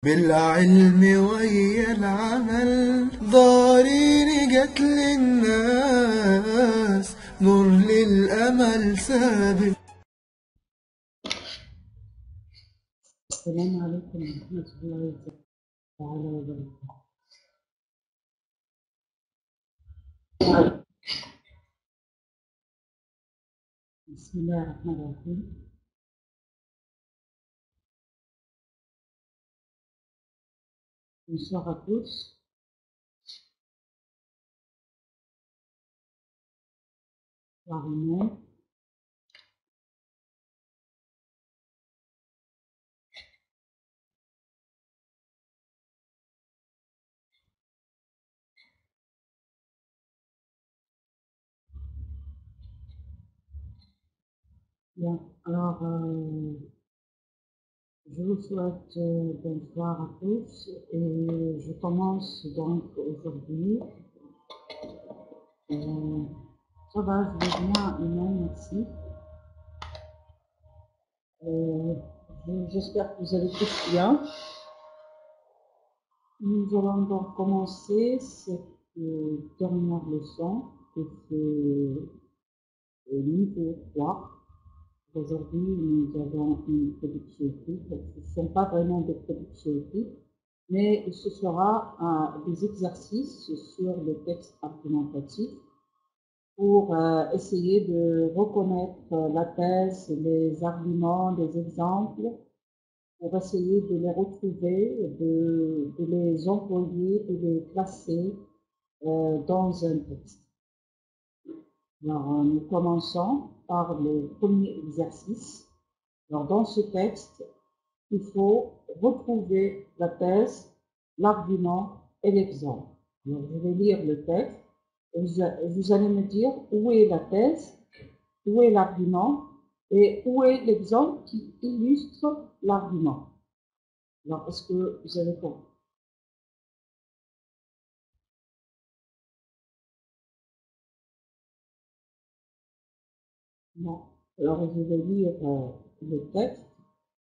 بالعلم ويا العمل ضارين جت للناس نور للأمل سابق. السلام عليكم ورحمة الله تعالى وبركاته. بسم الله الرحمن الرحيم. Bonsoir à tous. Bonsoir. Bien, alors je vous souhaite bonsoir à tous et je commence donc aujourd'hui. Ça va, je vais bien, Iman, merci. J'espère que vous allez tous bien. Nous allons donc commencer cette dernière leçon de ce niveau 3. Aujourd'hui, nous avons une production écrite. Ce ne sont pas vraiment des productions écrites, mais ce sera des exercices sur le texte argumentatif pour essayer de reconnaître la thèse, les arguments, les exemples, pour essayer de les retrouver, de les employer, de les classer dans un texte. Alors, nous commençons par le premier exercice. Alors, dans ce texte, il faut retrouver la thèse, l'argument et l'exemple. Alors, je vais lire le texte et vous allez me dire où est la thèse, où est l'argument et où est l'exemple qui illustre l'argument. Alors, est-ce que vous avez compris? Non. Alors, je vais lire le texte.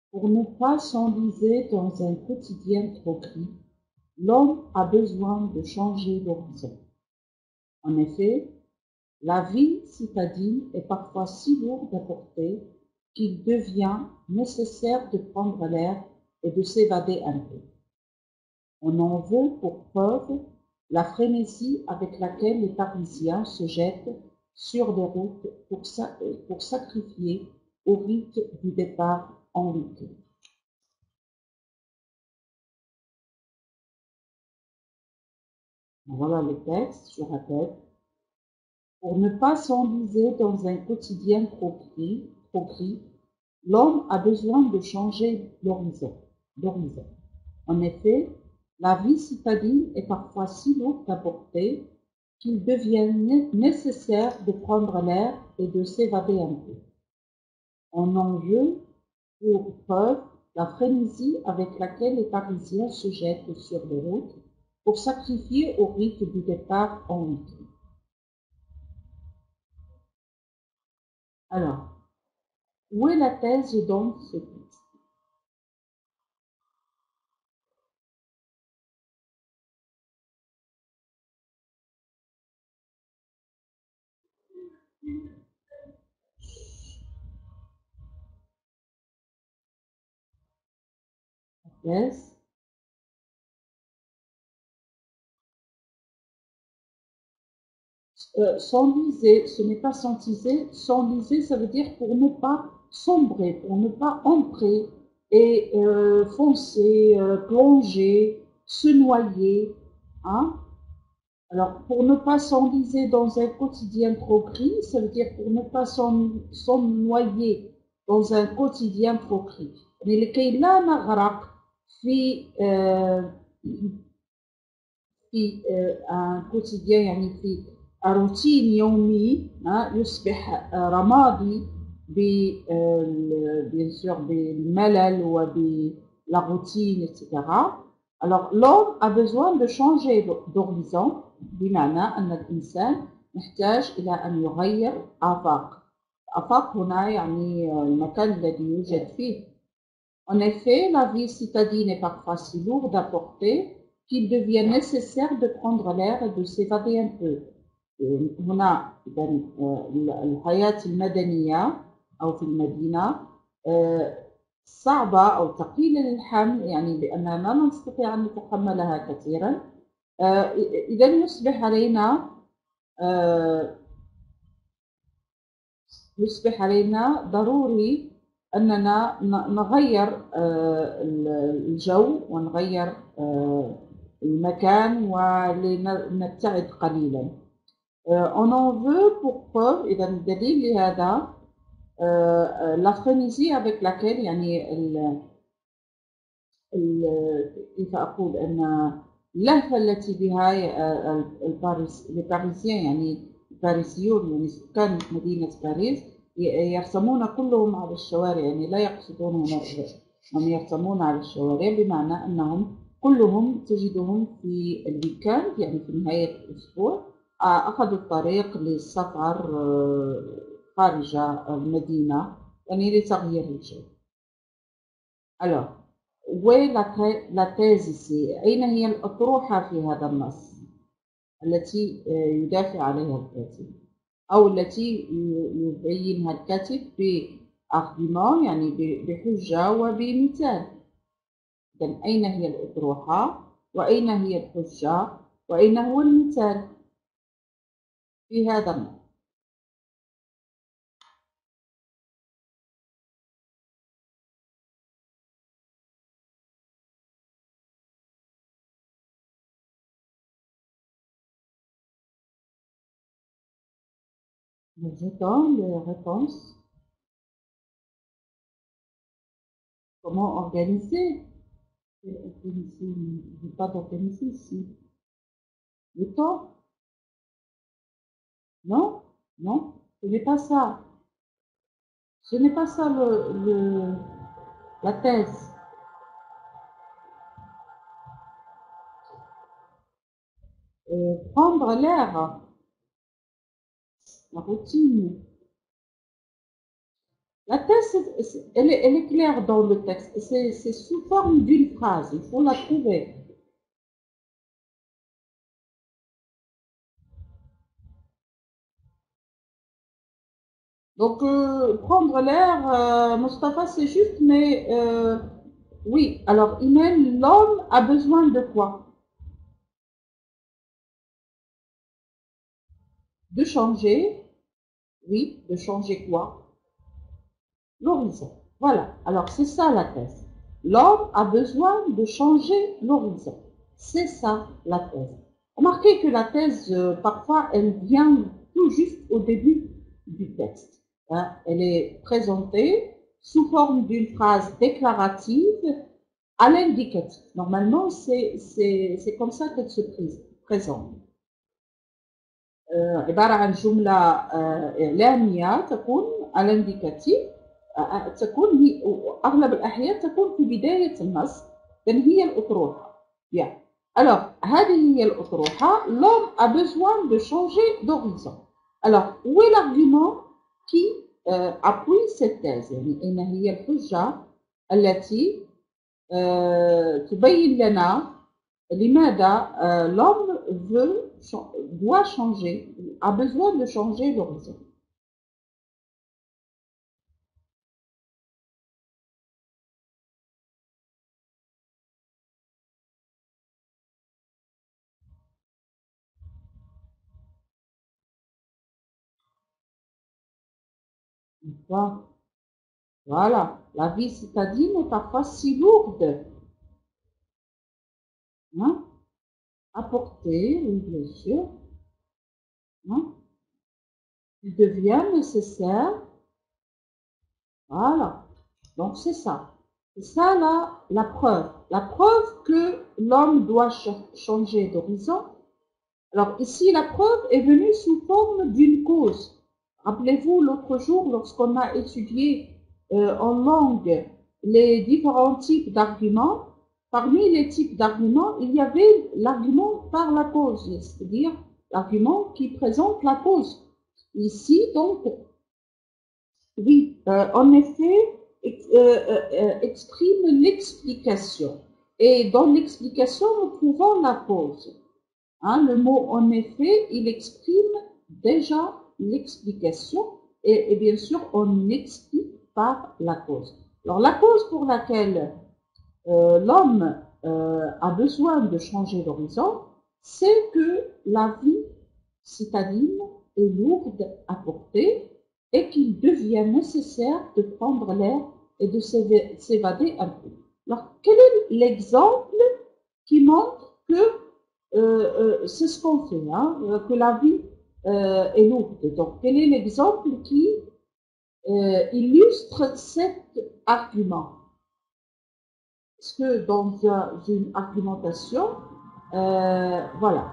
Pour ne pas s'enliser dans un quotidien trop gris, l'homme a besoin de changer d'horizon. En effet, la vie citadine est parfois si lourde à porter qu'il devient nécessaire de prendre l'air et de s'évader un peu. On en veut pour preuve la frénésie avec laquelle les Parisiens se jettent sur les routes pour sacrifier au rite du départ en week-end. Voilà le texte, je répète. Pour ne pas s'enliser dans un quotidien trop gris, l'homme a besoin de changer d'horizon. En effet, la vie citadine est parfois si lourde à porter qu'il devient nécessaire de prendre l'air et de s'évader un peu. On en veut pour preuve la frénésie avec laquelle les Parisiens se jettent sur les routes pour sacrifier au rite du départ en week-end. Alors, où est la thèse dans ce texte? La thèse. S'enliser, ce n'est pas s'enliser. S'enliser, ça veut dire pour ne pas sombrer, pour ne pas entrer et foncer, plonger, se noyer. Hein? Alors, pour ne pas s'enliser dans un quotidien trop gris, ça veut dire pour ne pas s'ennoyer dans un quotidien trop gris. لكي لا نغرق في un quotidien يعني في روتين يومي يصبح رمادي bien sûr بالملل وبلا routine, etc. Alors l'homme a besoin de changer d'horizon بمعنى أن الإنسان محتاج إلى أن يغير آفاق. آفاق هنا يعني المكان الذي يوجد فيه. En effet, la vie citadine est parfois si lourde à porter qu'il devient nécessaire de prendre l'air et de s'évader un peu. هنا الحياة المدنية أو في المدينة صعبة أو ثقيلة للحمل، يعني لأننا لا نستطيع أن نتحملها كثيرا. إذا يصبح علينا ضروري أننا نغير الجو ونغير المكان ولنبتعد قليلا. On en veut pour preuve إذا الدليل لهذا la frénésie avec laquelle يعني كيف أقول أن اللهفة التي بها الباريسيين يعني الباريسيون يعني سكان مدينة باريس يرسمون كلهم على الشوارع، يعني لا يقصدون هم يرسمون على الشوارع بمعنى أنهم كلهم تجدهم في الويكاند يعني في نهاية الأسبوع أخذوا الطريق للسفر خارج المدينة يعني لتغيير الجو. Alors, où est la thèse ici؟ أين هي الأطروحة في هذا النص التي يدافع عليها الكاتب أو التي يبينها الكاتب بأرجومون يعني بحجة وبمثال؟ إذن أين هي الأطروحة وأين هي الحجة وأين هو المثال في هذا النص؟ Je donne les réponses. Comment organiser? Je n'ai pas d'organiser ici. Le temps? Non, non, ce n'est pas ça. Ce n'est pas ça la thèse. Prendre l'air, la routine. La thèse, elle est claire dans le texte. C'est sous forme d'une phrase. Il faut la trouver. Donc, prendre l'air, Mustapha, c'est juste, mais oui. Alors, Imen, l'homme a besoin de quoi? De changer. Oui, de changer quoi? L'horizon. Voilà. Alors, c'est ça la thèse. L'homme a besoin de changer l'horizon. C'est ça la thèse. Remarquez que la thèse, parfois, elle vient tout juste au début du texte. Hein. Elle est présentée sous forme d'une phrase déclarative à l'indicatif. Normalement, c'est comme ça qu'elle se présente. عبارة عن جملة إعلامية تكون على الانديكاتيف، تكون هي أغلب الأحيان تكون في بداية النص، إذن هي الأطروحة. Bien. Alors, هذه هي الأطروحة. L'homme a besoin de changer d'horizon. Alors, où est l'argument qui appuie cette thèse؟ يعني أين هي الحجة التي تبين لنا لماذا l'homme doit changer, a besoin de changer l'horizon. Voilà, la vie citadine est parfois si lourde. Hein? À porter, oui, bien sûr. Hein? Il devient nécessaire. Voilà. Donc, c'est ça. C'est ça la preuve. La preuve que l'homme doit changer d'horizon. Alors, ici, la preuve est venue sous forme d'une cause. Rappelez-vous, l'autre jour, lorsqu'on a étudié en langue les différents types d'arguments, parmi les types d'arguments, il y avait l'argument par la cause, c'est-à-dire l'argument qui présente la cause. Ici, donc, oui, en effet, exprime l'explication. Et dans l'explication, nous trouvons la cause. Hein, le mot en effet, il exprime déjà l'explication et bien sûr, on explique par la cause. Alors, la cause pour laquelle l'homme a besoin de changer d'horizon, c'est que la vie citadine est lourde à porter et qu'il devient nécessaire de prendre l'air et de s'évader un peu. Alors, quel est l'exemple qui montre que c'est ce qu'on fait, hein, que la vie est lourde? Donc, quel est l'exemple qui illustre cet argument? Parce que dans une argumentation, voilà,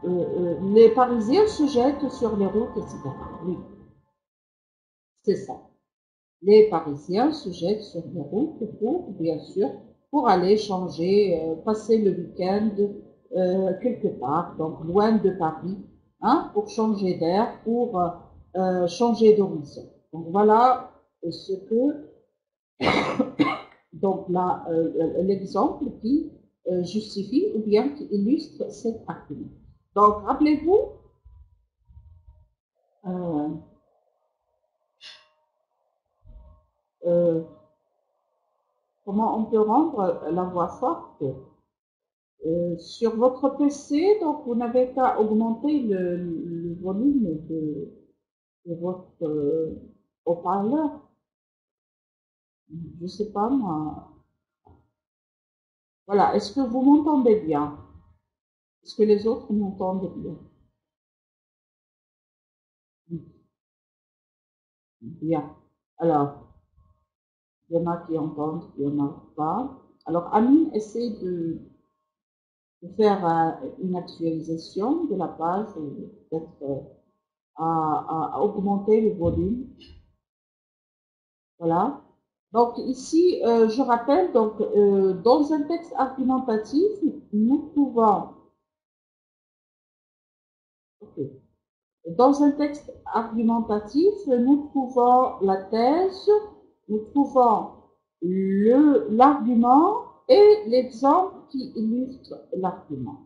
les Parisiens se jettent sur les routes, etc. Oui, c'est ça. Les Parisiens se jettent sur les routes pour, bien sûr, pour aller changer, passer le week-end quelque part, donc loin de Paris, hein, pour changer d'air, pour changer d'horizon. Donc voilà ce que, donc là, l'exemple qui justifie ou bien qui illustre cet argument. Donc rappelez-vous, comment on peut rendre la voix forte sur votre PC. Donc vous n'avez qu'à augmenter le volume de votre haut-parleur. Je sais pas moi. Voilà, est-ce que vous m'entendez bien? Est-ce que les autres m'entendent bien? Bien. Alors, il y en a qui entendent, il y en a pas. Alors, Amine essaie de faire une actualisation de la page, peut-être à augmenter le volume. Voilà. Donc ici, je rappelle, donc, dans un texte argumentatif, nous trouvons, dans un texte argumentatif, nous trouvons la thèse, nous trouvons l'argument et l'exemple qui illustre l'argument.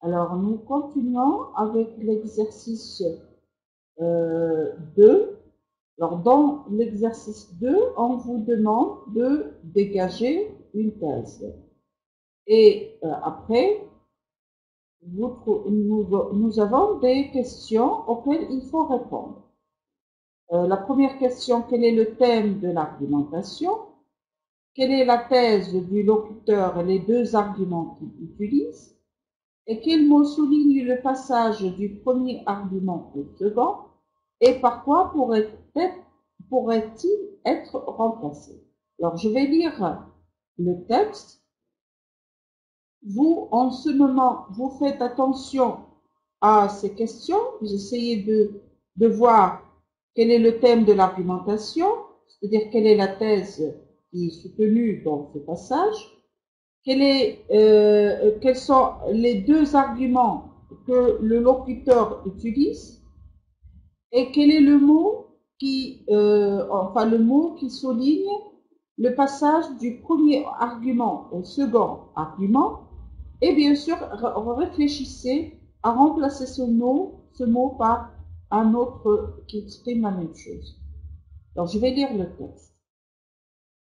Alors, nous continuons avec l'exercice 2. Alors, dans l'exercice 2, on vous demande de dégager une thèse. Et après, nous avons des questions auxquelles il faut répondre. La première question, quel est le thème de l'argumentation? Quelle est la thèse du locuteur et les deux arguments qu'il utilise? Et quel mot souligne le passage du premier argument au second? Et par quoi pourrait-il être remplacé? Alors, je vais lire le texte. Vous, en ce moment, vous faites attention à ces questions. Vous essayez de voir quel est le thème de l'argumentation, c'est-à-dire quelle est la thèse qui est soutenue dans ce passage. Quels sont les deux arguments que le locuteur utilise et quel est le mot le mot qui souligne le passage du premier argument au second argument. Et bien sûr, réfléchissez à remplacer ce mot par un autre qui exprime la même chose. Alors, je vais lire le texte.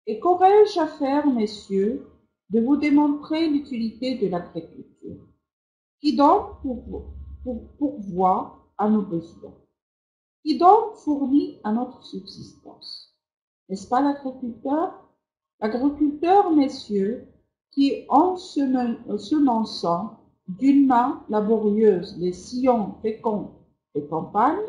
Et qu'aurais-je à faire, messieurs, de vous démontrer l'utilité de l'agriculture, qui donc pourvoit à nos besoins, qui donc fournit à notre subsistance. N'est-ce pas l'agriculteur? L'agriculteur, messieurs, qui en semençant d'une main laborieuse les sillons féconds des campagnes,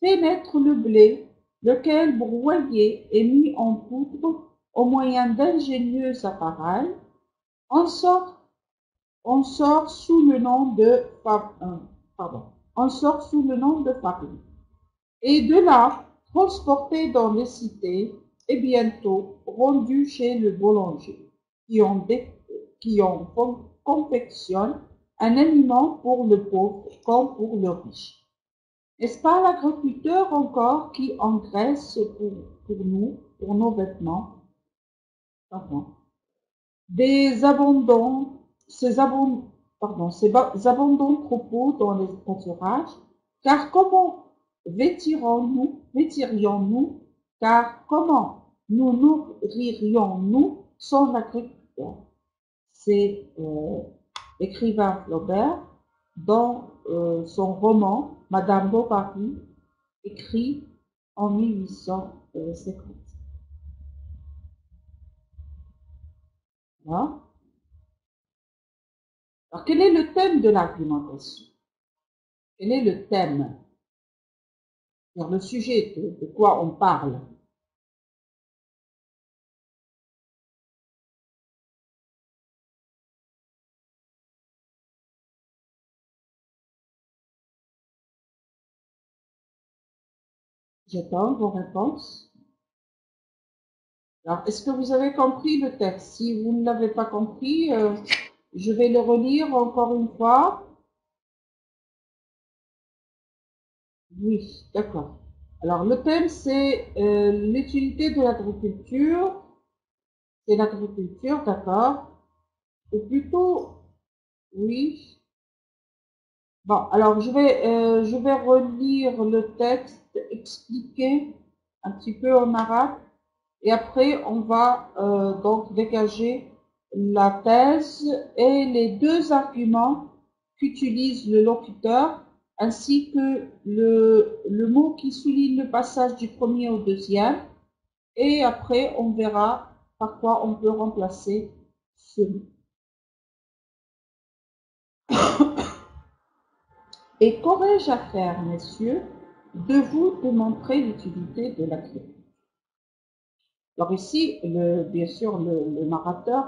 fait naître le blé, lequel broyé est mis en poudre au moyen d'ingénieux appareils, en sort sous le nom de farine, et de là transporté dans les cités et bientôt rendu chez le boulanger, qui en confectionne un aliment pour le pauvre comme pour le riche. N'est-ce pas l'agriculteur encore qui engraisse pour nous pour nos vêtements. Pardon. Des abondants, ces abondants troupeaux dans les pâturages, car comment vêtirions-nous, car comment nous nourririons-nous sans l'agriculteur? C'est l'écrivain Flaubert dans son roman Madame Bovary, écrit en 1850. Voilà. Alors, quel est le thème de l'argumentation? Quel est le thème? Alors, le sujet de quoi on parle? J'attends vos réponses. Alors, est-ce que vous avez compris le texte? Si vous ne l'avez pas compris, je vais le relire encore une fois. Oui, d'accord. Alors, le thème, c'est l'utilité de l'agriculture. C'est l'agriculture, d'accord. Ou plutôt, oui. Bon, alors je vais relire le texte, expliquer un petit peu en arabe, et après on va donc dégager la thèse et les deux arguments qu'utilise le locuteur, ainsi que le mot qui souligne le passage du premier au deuxième, et après on verra par quoi on peut remplacer ce mot. Et qu'aurais-je à faire, messieurs, de vous démontrer l'utilité de l'agriculture? Alors ici, bien sûr, le narrateur,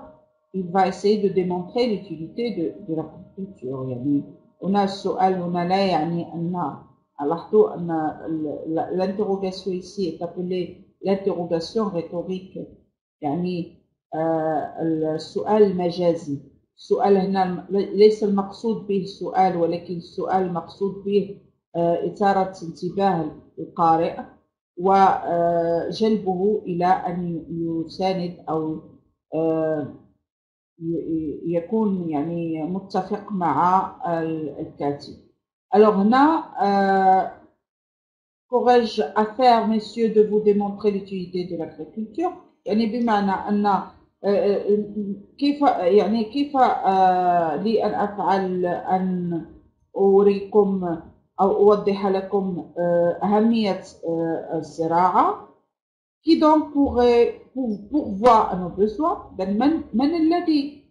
il va essayer de démontrer l'utilité de l'agriculture. يعني هنا السؤال هنا لا يعني أن لاحظوا أن l'interrogation ici est appelée l'interrogation rhétorique. يعني السؤال المجازي. السؤال هنا ليس المقصود به سؤال، ولكن السؤال المقصود به إثارة انتباه القارئ وجلبه إلى أن يساند أو يكون يعني متفق مع الكاتب. Alors هنا qu'aurais-je à faire, messieurs, de vous démontrer l'utilité de l'agriculture؟ يعني بمعنى أن كيف لي أن أفعل أن أوريكم أو أوضح لكم أهمية الزراعة. Qui donc pourrait pourvoir à nos besoins؟ من الذي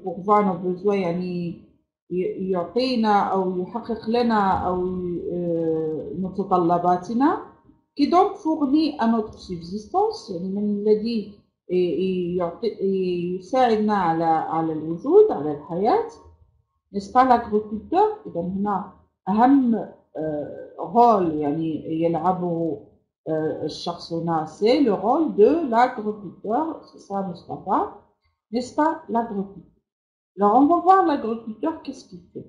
pourvoir à nos besoins يعني يعطينا أو يحقق لنا أو متطلباتنا. Qui donc fournit à notre subsistance، يعني من الذي يساعدنا على الوجود، على الحياة. n'est-ce pas l'agriculteur؟ إذا هنا أهم rôle يعني يلعبه الشخص هنا c'est le rôle de l'agriculteur. C'est ça, Mustafa, n'est-ce pas l'agriculteur? Alors on va voir l'agriculteur, qu'est-ce qu'il fait.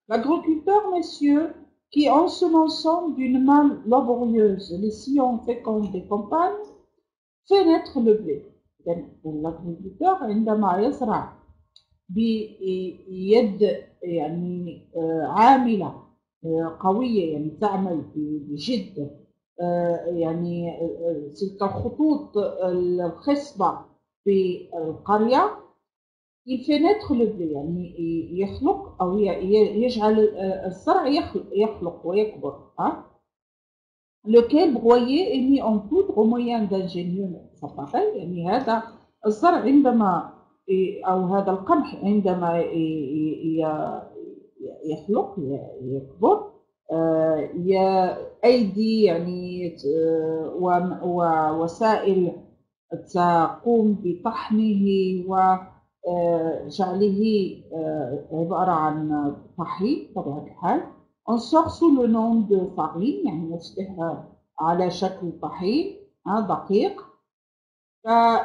L'agriculteur, messieurs, qui ensemençant d'une main laborieuse les sillons féconds des campagnes, fait naître le blé. l'agriculteur عندما يزرع بيد يعني عاملة قوية، يعني تعمل بجد، يعني تلك الخطوط الخصبة في القرية، il fait naître le blé، يعني يخلق أو يجعل الزرع يخلق ويكبر. lequel broyé est mis en poudre au moyen d'ingénieux appareils. يعني هذا الزرع عندما أو هذا القمح عندما يخلق يكبر، أيدي يعني ووسائل تقوم بطحنه وجعله عبارة عن طحين بطبيعة الحال. On sort sous le nom de farine، يعني يصبح على شكل طحين دقيق.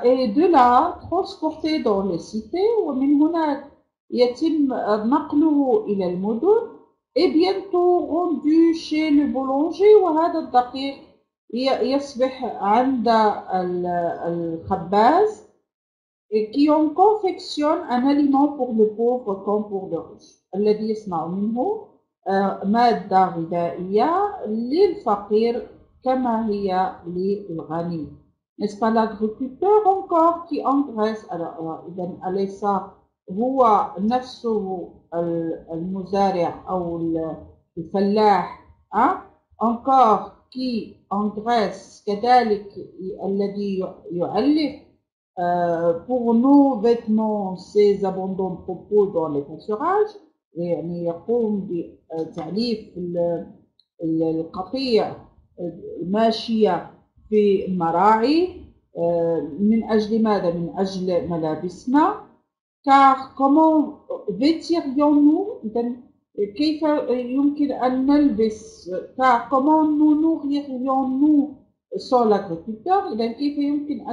Et de là transporté dans les cités، ومن هنا يتم نقله إلى المدن est bientôt rendu chez le boulanger وهذا الدقيق يصبح عند الخباز qui en confectionne un aliment pour le pauvre comme pour le riche الذي يصنع منه مادة غذائية للفقير كما هي للغني. N'est-ce pas l'agriculteur encore qui engraisse إذا أليس هو نفسه المزارع أو الفلاح encore qui engraisse كذلك الذي يؤلف pour nos vêtements ces abondants propos dans les pâturages يعني يقوم بتعليف القطيع الماشية في المراعي من أجل ماذا؟ من أجل ملابسنا. car comment vêtirions-nous؟ كيف يمكن أن نلبس؟ car comment nous nourririons-nous sans l'agriculteur؟ إذا كيف يمكن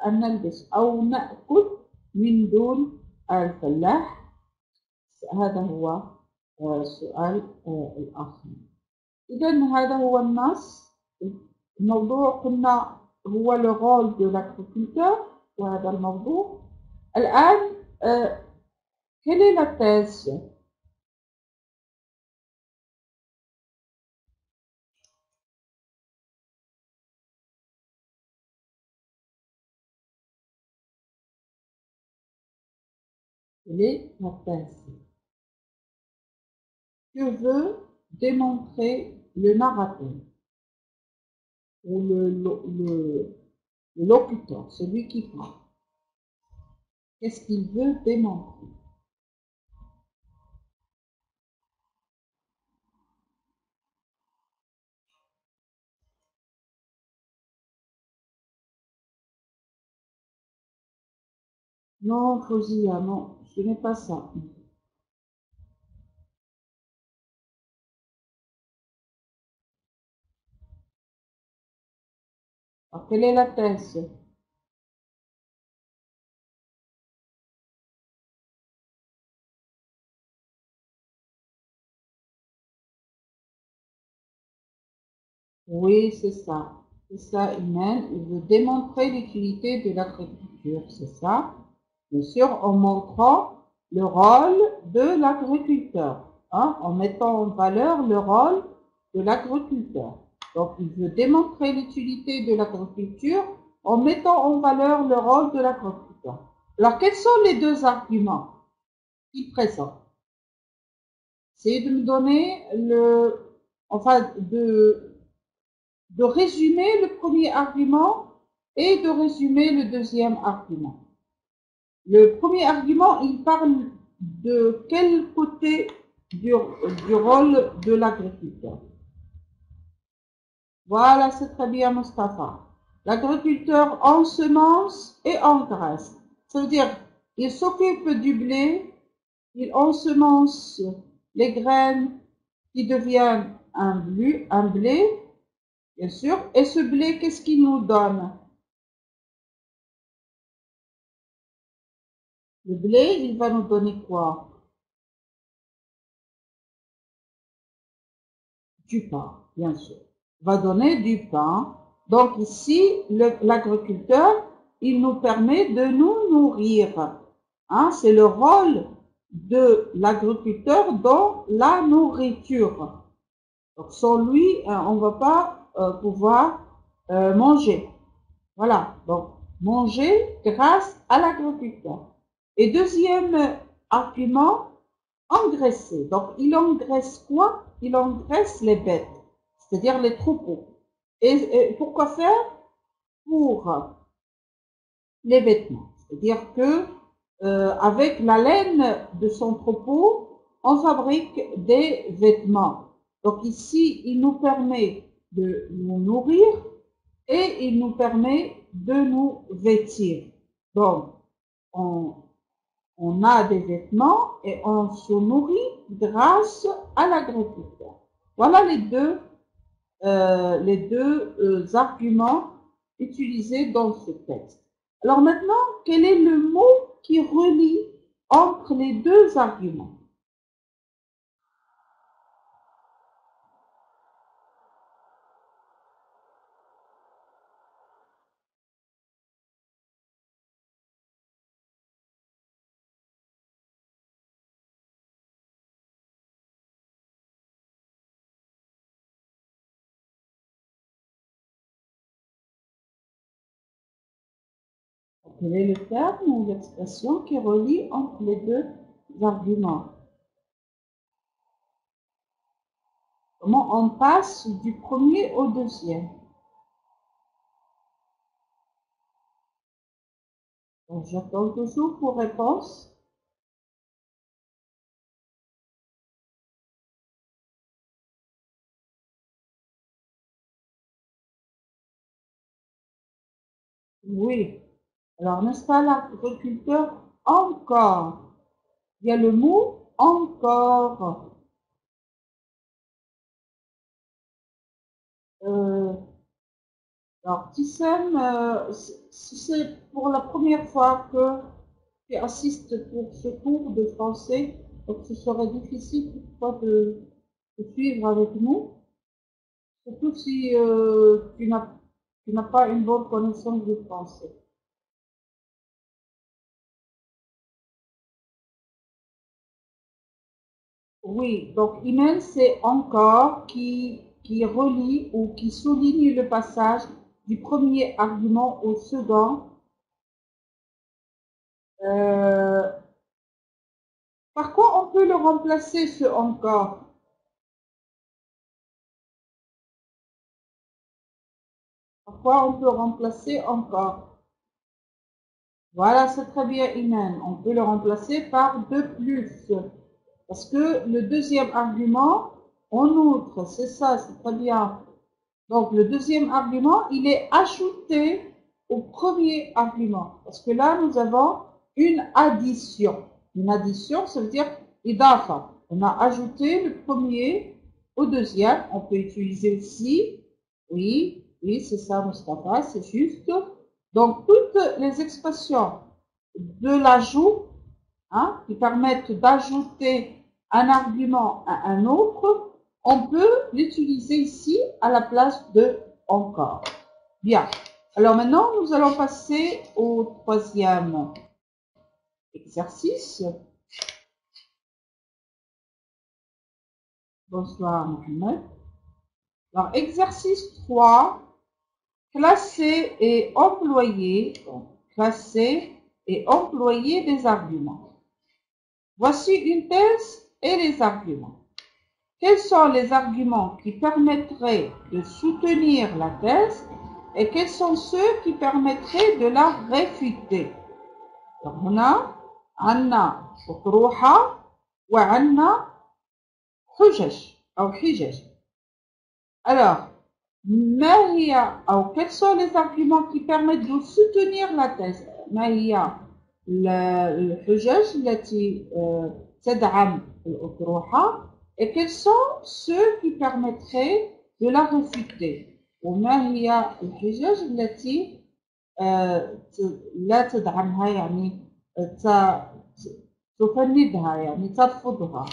أن نلبس أو نأكل من دون الفلاح؟ هذا هو السؤال الآخر. إذا هذا هو النص. الموضوع قلنا هو le rôle de l'agriculteur وهذا الموضوع. الآن quelle est la thèse؟ Quelle est la thèse que veut démontrer le narrateur ou le locuteur, celui qui parle? Qu'est-ce qu'il veut démontrer? Non, Fausia, non, ce n'est pas ça. Alors, quelle est la thèse? Oui, c'est ça. C'est ça, Imen. Il veut démontrer l'utilité de l'agriculture, c'est ça. Bien sûr, en montrant le rôle de l'agriculteur, en mettant en valeur le rôle de l'agriculteur. Donc, il veut démontrer l'utilité de l'agriculture en mettant en valeur le rôle de l'agriculteur. Alors, quels sont les deux arguments qu'il présente? Essayez de me donner de résumer le premier argument et de résumer le deuxième argument. Le premier argument, il parle de quel côté du rôle de l'agriculteur? Voilà, c'est très bien, Mustapha. L'agriculteur ensemence et engraisse. Ça veut dire, il s'occupe du blé, il ensemence les graines qui deviennent un blé, bien sûr. Et ce blé, qu'est-ce qu'il nous donne? Le blé, il va nous donner quoi? Du pain, bien sûr. Il va donner du pain. Donc ici, l'agriculteur, il nous permet de nous nourrir. C'est le rôle de l'agriculteur dans la nourriture. Donc sans lui, on ne va pas pouvoir manger. Voilà, donc manger grâce à l'agriculteur. Et deuxième argument, engraisser. Donc il engraisse quoi? Il engraisse les bêtes, c'est-à-dire les troupeaux. Et pourquoi faire? Pour les vêtements. C'est-à-dire que avec la laine de son troupeau, on fabrique des vêtements. Donc ici, il nous permet de nous nourrir et il nous permet de nous vêtir. Donc, on a des vêtements et on se nourrit grâce à l'agriculteur. Voilà les deux arguments utilisés dans ce texte. Alors maintenant, quel est le mot qui relie entre les deux arguments? Quel est le terme ou l'expression qui relie entre les deux arguments? Comment on passe du premier au deuxième? J'attends toujours vos réponses. Oui. Alors, n'est-ce pas l'agriculteur encore? Il y a le mot encore. Alors, Tissem, si c'est pour la première fois que tu assistes pour ce cours de français, donc ce serait difficile pour toi de suivre avec nous, surtout si tu n'as pas une bonne connaissance du français. Oui, donc email, c'est encore qui relie ou qui souligne le passage du premier argument au second. Par quoi on peut le remplacer, ce encore? Par quoi on peut remplacer encore? Voilà, c'est très bien, Iman. On peut le remplacer par de plus. Parce que le deuxième argument, en outre, c'est ça, c'est très bien. Donc, le deuxième argument, il est ajouté au premier argument. Parce que là, nous avons une addition. Une addition, ça veut dire idafa. On a ajouté le premier au deuxième. On peut utiliser aussi, oui, c'est ça, Mustafa, c'est juste. Donc, toutes les expressions de l'ajout, hein, qui permettent d'ajouter un argument à un autre, on peut l'utiliser ici à la place de encore. Bien. Alors maintenant, nous allons passer au troisième exercice. Bonsoir, Mohamed. Alors, exercice 3, classer et employer. Donc, classer et employer des arguments. Voici une thèse et les arguments. Quels sont les arguments qui permettraient de soutenir la thèse et quels sont ceux qui permettraient de la réfuter? Donc, هنا عندنا أطروحة وعندنا حجج أو حجج. Alors, ما هي أو quels sont les arguments qui permettent de soutenir la thèse? ما هي الحجج التي تدعم الأطروحة et quels sont ceux qui permettraient de la réfuter? وما هي الحجج التي لا تدعمها يعني تفندها يعني ترفضها.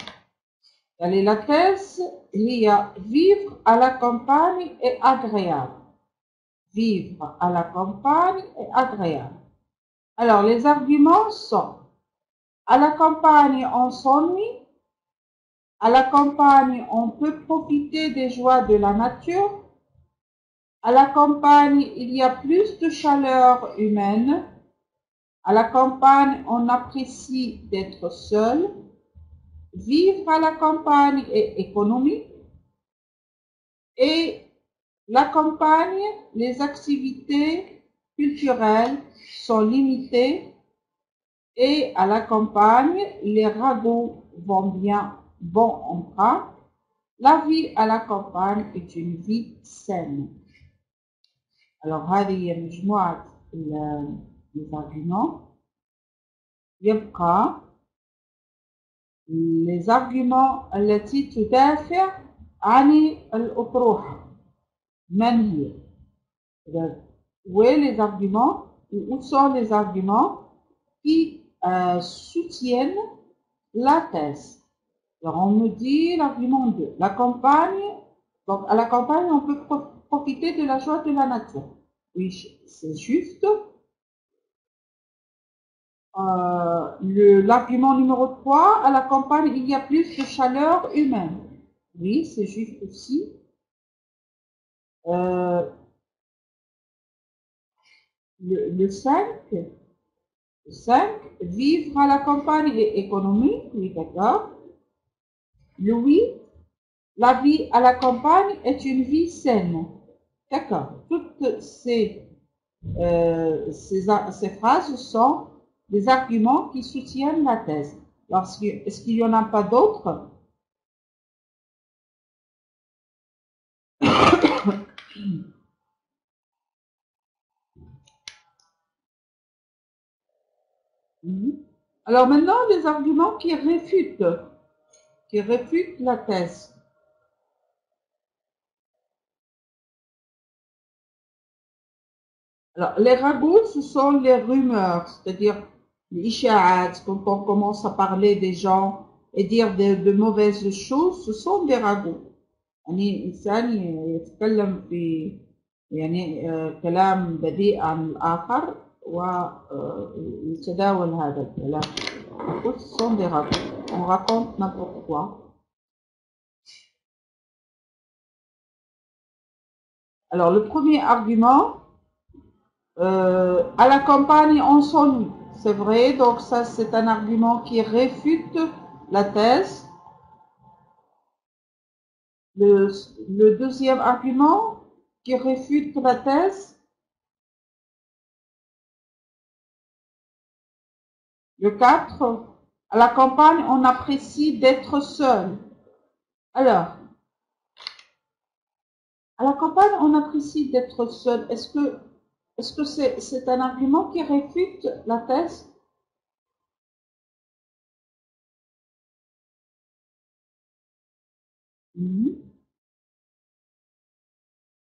يعني la thèse هي vivre à la campagne est agréable. Vivre à la campagne est agréable. Alors les arguments sont à la campagne on s'ennuie. À la campagne, on peut profiter des joies de la nature. À la campagne, il y a plus de chaleur humaine. À la campagne, on apprécie d'être seul. Vivre à la campagne est économique. Et la campagne, les activités culturelles sont limitées. Et à la campagne, les ragots vont bien bon en train. La vie à la campagne est une vie saine. Alors, هذه هي مجموعة الarguments. يبقى les arguments التي تدافع عن الأطروحة. من هي؟ Où est les arguments? Où sont les arguments qui soutiennent la thèse? Alors, on me dit l'argument 2. La campagne, donc à la campagne, on peut profiter de la joie de la nature. Oui, c'est juste. L'argument numéro 3, à la campagne, il y a plus de chaleur humaine. Oui, c'est juste aussi. Le 5, 5. Vivre à la campagne est économique. Oui, d'accord. Le 8. La vie à la campagne est une vie saine. D'accord. Toutes ces phrases sont des arguments qui soutiennent la thèse. Alors, est-ce qu'il n'y en a pas d'autres? Alors maintenant, les arguments qui réfutent la thèse. Alors, les ragots, ce sont les rumeurs, c'est-à-dire les isha'at, quand on commence à parler des gens et dire de mauvaises choses, ce sont des ragots. يعني إنسان يتكلم في يعني كلام بديء عن الآخر ويتداول هذا الكلام. Ce sont des ragots. On raconte n'importe quoi. Alors, le premier argument, à la campagne, on s'ennuie. C'est vrai, donc ça, c'est un argument qui réfute la thèse. Le deuxième argument qui réfute la thèse. Le 4, à la campagne, on apprécie d'être seul. Alors, à la campagne, on apprécie d'être seul. Est-ce que c'est un argument qui réfute la thèse?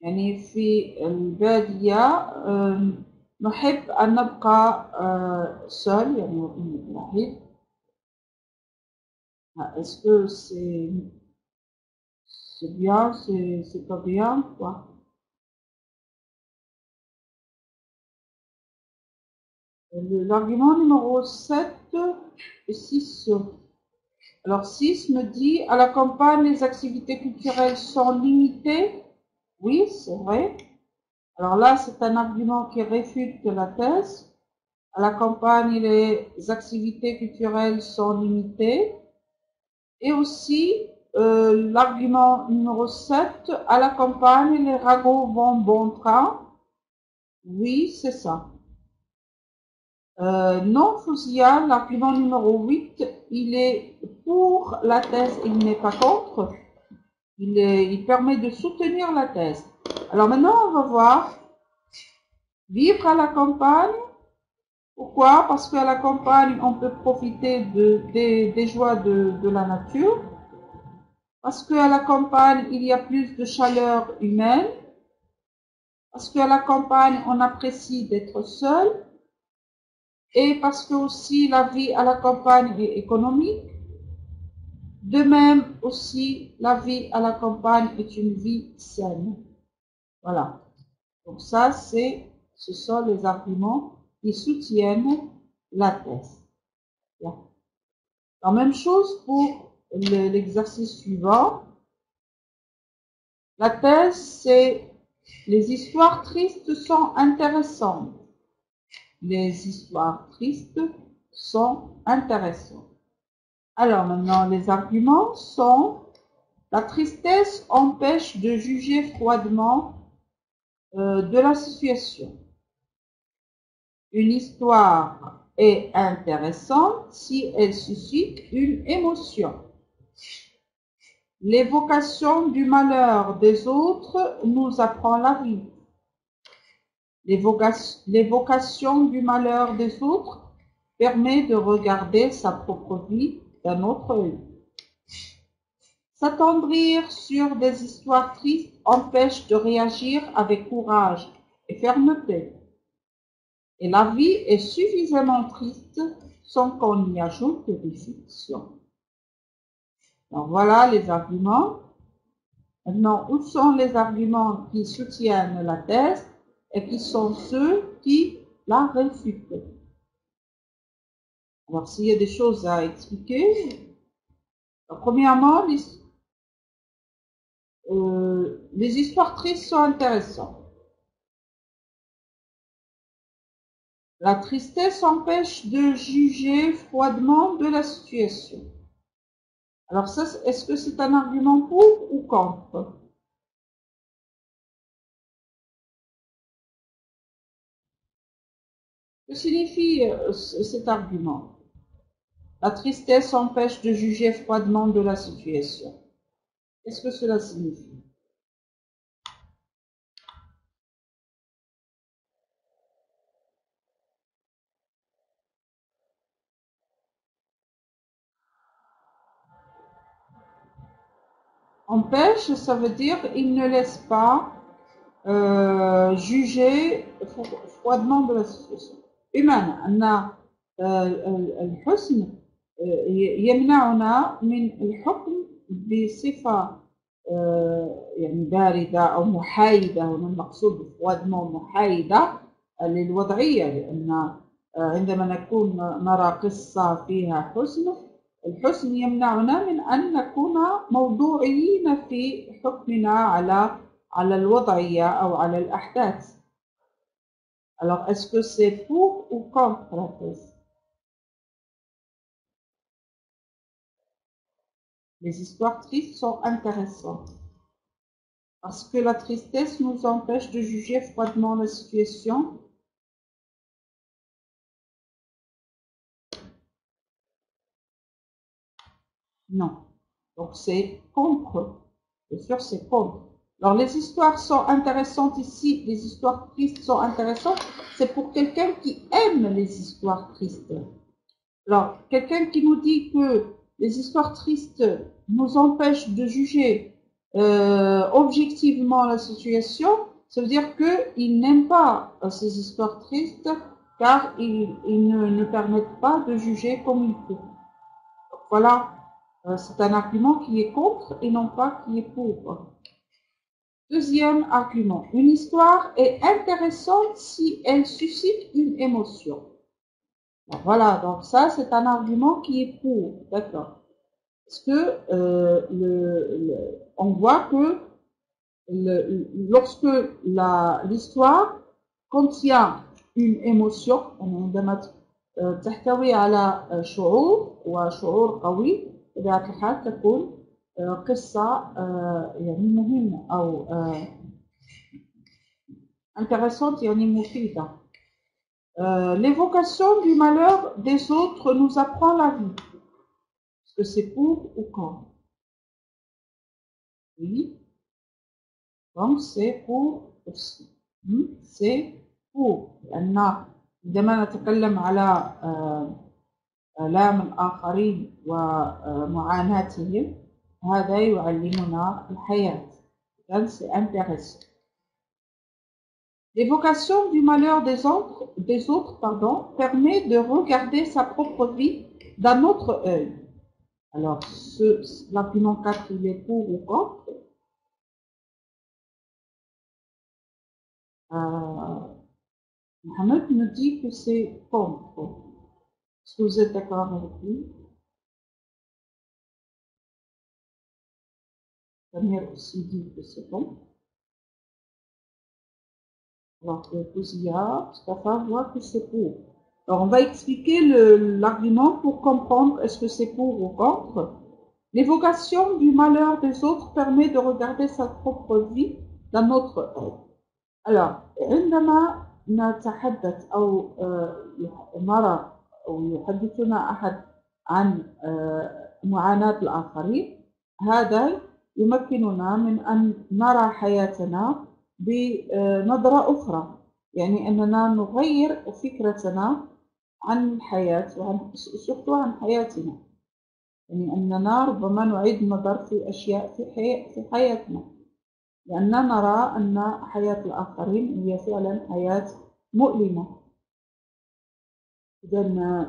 يعني في البادية نحب أن نبقى seul يعني وحيد. Est-ce que c'est bien, c'est pas bien, quoi? L'argument numéro 7 et 6. Alors 6 me dit, à la campagne, les activités culturelles sont limitées. Oui, c'est vrai. Alors là, c'est un argument qui réfute la thèse. À la campagne, les activités culturelles sont limitées. Et aussi, l'argument numéro 7, à la campagne, les ragots vont bon train. Oui, c'est ça. Non, Fousia, l'argument numéro 8, il est pour la thèse, il n'est pas contre. Il permet de soutenir la thèse. Alors maintenant, on va voir vivre à la campagne. Pourquoi? Parce qu'à la campagne, on peut profiter des joies de la nature. Parce qu'à la campagne, il y a plus de chaleur humaine. Parce qu'à la campagne, on apprécie d'être seul. Et parce que aussi la vie à la campagne est économique. De même aussi, la vie à la campagne est une vie saine. Voilà. Donc ça, ce sont les arguments qui soutiennent la thèse. Bien. La même chose pour l'exercice suivant. La thèse, c'est les histoires tristes sont intéressantes. Les histoires tristes sont intéressantes. Alors maintenant, les arguments sont la tristesse empêche de juger froidement de la situation. Une histoire est intéressante si elle suscite une émotion. L'évocation du malheur des autres nous apprend la vie. L'évocation du malheur des autres permet de regarder sa propre vie d'un autre œil. S'attendrir sur des histoires tristes empêche de réagir avec courage et fermeté. Et la vie est suffisamment triste sans qu'on y ajoute des fictions. Donc voilà les arguments. Maintenant, où sont les arguments qui soutiennent la thèse et qui sont ceux qui la réfutent? Alors, s'il y a des choses à expliquer, premièrement, les histoires tristes sont intéressantes. La tristesse empêche de juger froidement de la situation. Alors ça, est-ce que c'est un argument pour ou contre? Que signifie cet argument? La tristesse empêche de juger froidement de la situation. Qu'est-ce que cela signifie? Empêche, ça veut dire il ne laisse pas juger froidement de la situation. بمعنى أن الحسن يمنعنا من الحكم بصفة يعني باردة أو محايدة. هنا المقصود froidement محايدة للوضعية، لأن عندما نكون نرى قصة فيها حزن، الحزن يمنعنا من أن نكون موضوعيين في حكمنا على الوضعية أو على الأحداث. Alors, est-ce que c'est pour ou contre la thèse? Les histoires tristes sont intéressantes parce que la tristesse nous empêche de juger froidement la situation. Non. Donc, c'est contre. Bien sûr, c'est contre. Alors, les histoires sont intéressantes ici, les histoires tristes sont intéressantes. C'est pour quelqu'un qui aime les histoires tristes. Alors, quelqu'un qui nous dit que les histoires tristes nous empêchent de juger objectivement la situation, ça veut dire qu'il n'aime pas ces histoires tristes car ils ne permettent pas de juger comme il faut. Donc, voilà, c'est un argument qui est contre et non pas qui est pour. Deuxième argument, une histoire est intéressante si elle suscite une émotion. Voilà, donc ça c'est un argument qui est pour, d'accord. Parce que on voit que lorsque l'histoire contient une émotion، عندما تحتوي على شعور وشعور قوي، بطبيعة الحال تكون قصة يعني مهمة أو intéressante يعني مفيدة. L'évocation du malheur des autres nous apprend la vie. Est-ce que c'est pour ou contre? Oui. Donc c'est pour aussi. C'est pour. لأن عندما نتكلم على آلام الآخرين ومعاناتهم هذا يعلمنا الحياة. Donc c'est intéressant. L'évocation du malheur des autres permet de regarder sa propre vie d'un autre œil. Alors, l'argument 4, il est pour ou contre. Mohamed nous dit que c'est contre. Est-ce que vous êtes d'accord avec lui? Samir aussi dit que c'est contre. Alors, Kouzia, Mustafa voit que c'est pour. Alors, on va expliquer l'argument pour comprendre est-ce que c'est pour ou contre. L'évocation du malheur des autres permet de regarder sa propre vie d'un autre œil. Alors, عندما نتحدث أو نرى أو يحدثنا أحد عن معاناة الآخرين، هذا يمكننا من أن نرى حياتنا بنظرة أخرى، يعني أننا نغير فكرتنا عن الحياة وعن surtout عن حياتنا، يعني أننا ربما نعيد النظر في أشياء في حياتنا، لأننا نرى أن حياة الآخرين هي فعلا حياة مؤلمة. إذا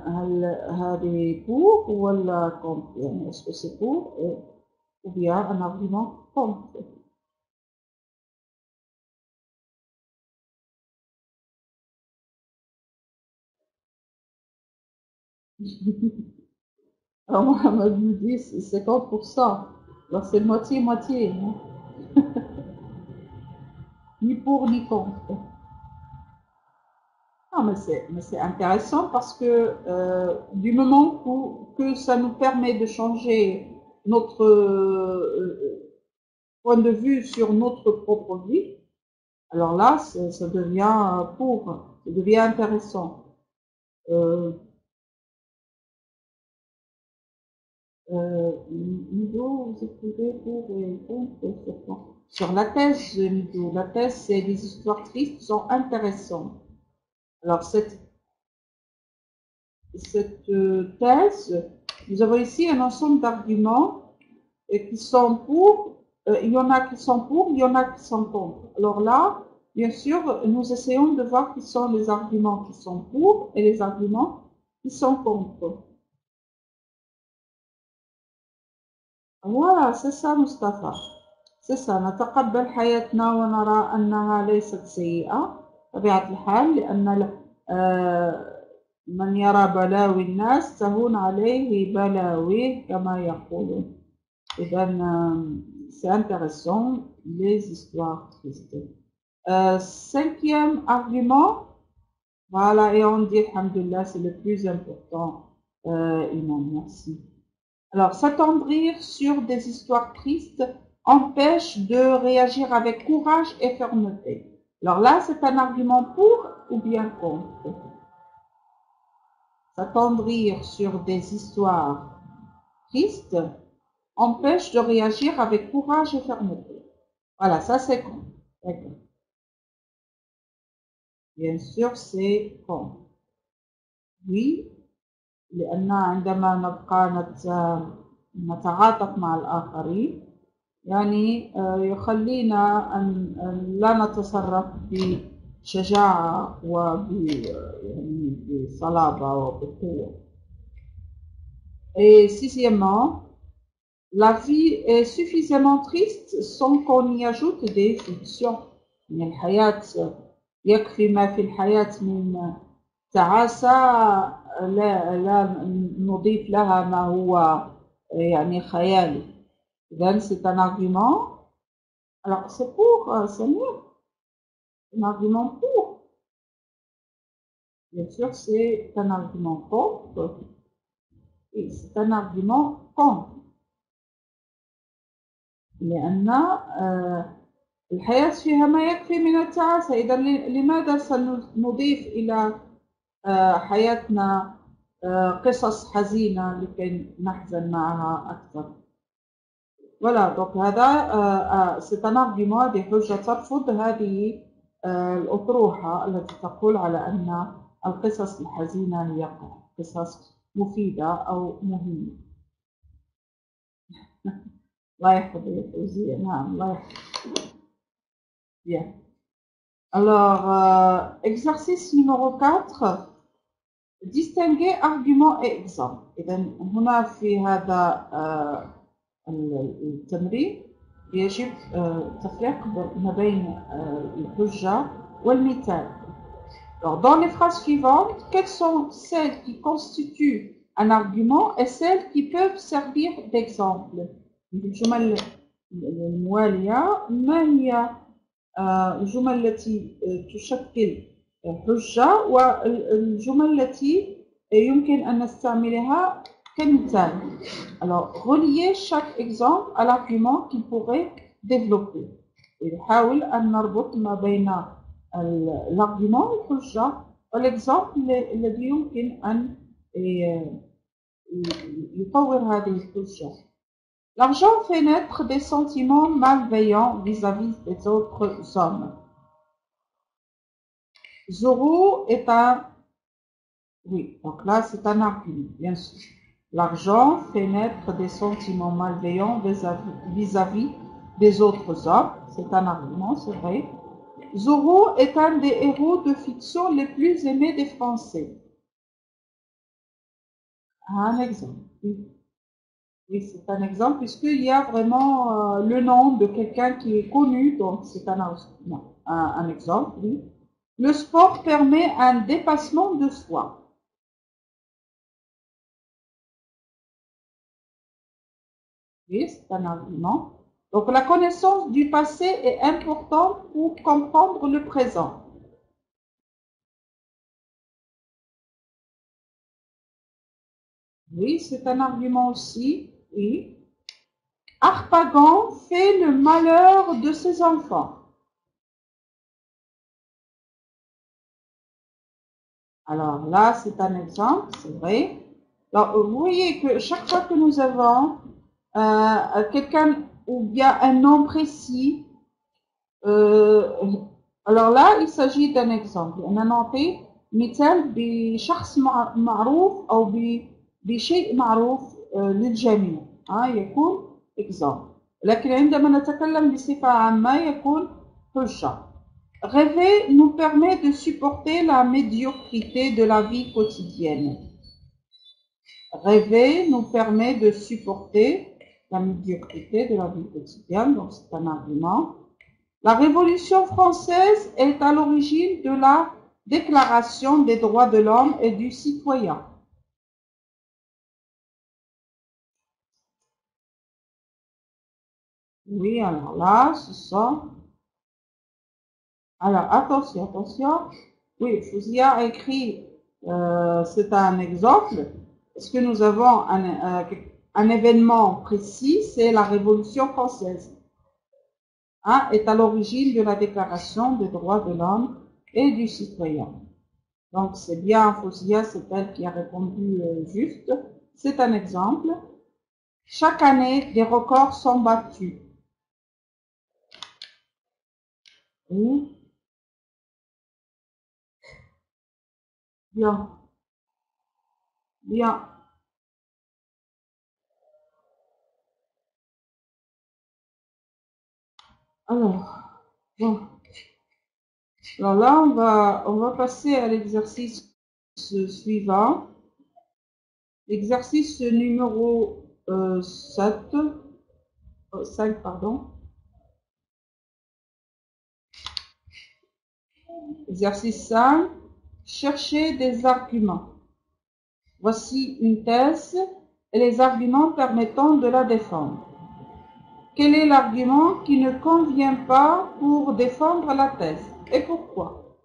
هل هذه pour ولا contre؟ يعني est-ce que c'est pour ou bien un argument contre؟ Alors Mohamed me dit 50%. Alors c'est moitié-moitié. Ni pour ni contre. Non, mais c'est intéressant parce que du moment que ça nous permet de changer notre point de vue sur notre propre vie, alors là, ça devient ça devient intéressant. Mido, vous écrivez pour et contre sur quoi? Sur la thèse, Mido. La thèse, c'est des histoires tristes qui sont intéressantes. Alors, cette thèse, nous avons ici un ensemble d'arguments qui sont pour, il y en a qui sont pour, il y en a qui sont contre. Alors là, bien sûr, nous essayons de voir quels sont les arguments qui sont pour et les arguments qui sont contre. Voilà, c'est ça, Mustapha. C'est ça. نتقبل حياتنا ونرى أنها ليست سيئة بطبيعة الحال لأن من يرى بلاوي الناس تهون عليه بلاويه كما يقولون. إذا c'est intéressant les histoires tristes. Cinquième argument, voilà, et on dit alhamdoulilah, c'est le plus important. Imam, merci. Alors, s'attendrir sur des histoires tristes empêche de réagir avec courage et fermeté. Alors là, c'est un argument pour ou bien contre. S'attendrir sur des histoires tristes empêche de réagir avec courage et fermeté. Voilà, ça c'est contre. D'accord. Bien sûr, c'est contre. Oui, لأن عندما نبقى نتعاطف مع الآخرين يعني يخلينا أن لا نتصرف بشجاعة وبصلابة وبقوة. Et sixièmement, la vie est suffisamment triste sans qu'on y ajoute des fictions. من الحياة يكفي ما في الحياة من تعاسة لا نضيف لها ما هو يعني خيالي. Donc c'est un argument. Alors c'est pour, c'est mieux. Un argument pour. Bien sûr, c'est un argument contre. Et c'est un argument contre. لأن الحياة فيها ما يكفي من التعاسة. إذا لماذا سنضيف إلى حياتنا قصص حزينة لكي نحزن معها أكثر. Voilà, donc هذا c'est un argument بحجة ترفض هذه الأطروحة التي تقول على أن القصص الحزينة هي قصص مفيدة أو مهمة. الله يحفظك يا فوزية. نعم الله يحفظك. Bien. Alors, exercice numéro 4. Distinguer argument et exemple. إذن هنا في هذا التمرين يجب التفريق ما بين الحجة والمثال. Alors, dans les phrases suivantes, quelles sont celles qui constituent un argument et celles qui peuvent servir d'exemple? الجمل الموالية ما هي الجمل التي تشكل حجة والجمل التي يمكن أن نستعملها كمثال. Alors, relier chaque exemple à l'argument qu'il pourrait développer. نحاول أن نربط ما بين l'argument الحجة والexemple الذي يمكن أن يطور هذه الحجة. L'argent fait naître des sentiments malveillants vis-à-vis des autres hommes. Zoro est un... Oui, donc là c'est un argument, bien sûr. L'argent fait naître des sentiments malveillants vis-à-vis des autres hommes. C'est un argument, c'est vrai. Zoro est un des héros de fiction les plus aimés des Français. Un exemple. Oui, c'est un exemple puisqu'il y a vraiment le nom de quelqu'un qui est connu, donc c'est un exemple. Oui. Le sport permet un dépassement de soi. Oui, c'est un argument. Donc la connaissance du passé est importante pour comprendre le présent. Oui, c'est un argument aussi. Oui. Harpagon fait le malheur de ses enfants. Alors là, c'est un exemple, c'est vrai. Alors, vous voyez que chaque fois que nous avons quelqu'un ou bien un nom précis, alors là, il s'agit d'un exemple. أنا نعطي مثال بشخص معروف أو بشيء معروف للجميع. يكون exemple. لكن عندما نتكلم بصفة عامة يكون حجة. Rêver nous permet de supporter la médiocrité de la vie quotidienne. Rêver nous permet de supporter la médiocrité de la vie quotidienne, donc c'est un argument. La Révolution française est à l'origine de la Déclaration des droits de l'homme et du citoyen. Oui, alors là, ce sont... Alors, attention. Oui, Fouzia a écrit, c'est un exemple. Est-ce que nous avons un événement précis? C'est la Révolution française. Est à l'origine de la Déclaration des droits de l'homme et du citoyen. Donc, c'est bien Fouzia, c'est elle qui a répondu juste. C'est un exemple. Chaque année, des records sont battus. Oui. Bien. Alors, bon. Alors là, on va passer à l'exercice suivant. L'exercice numéro 5, pardon. Exercice 5. Chercher des arguments. Voici une thèse et les arguments permettant de la défendre. Quel est l'argument qui ne convient pas pour défendre la thèse et pourquoi?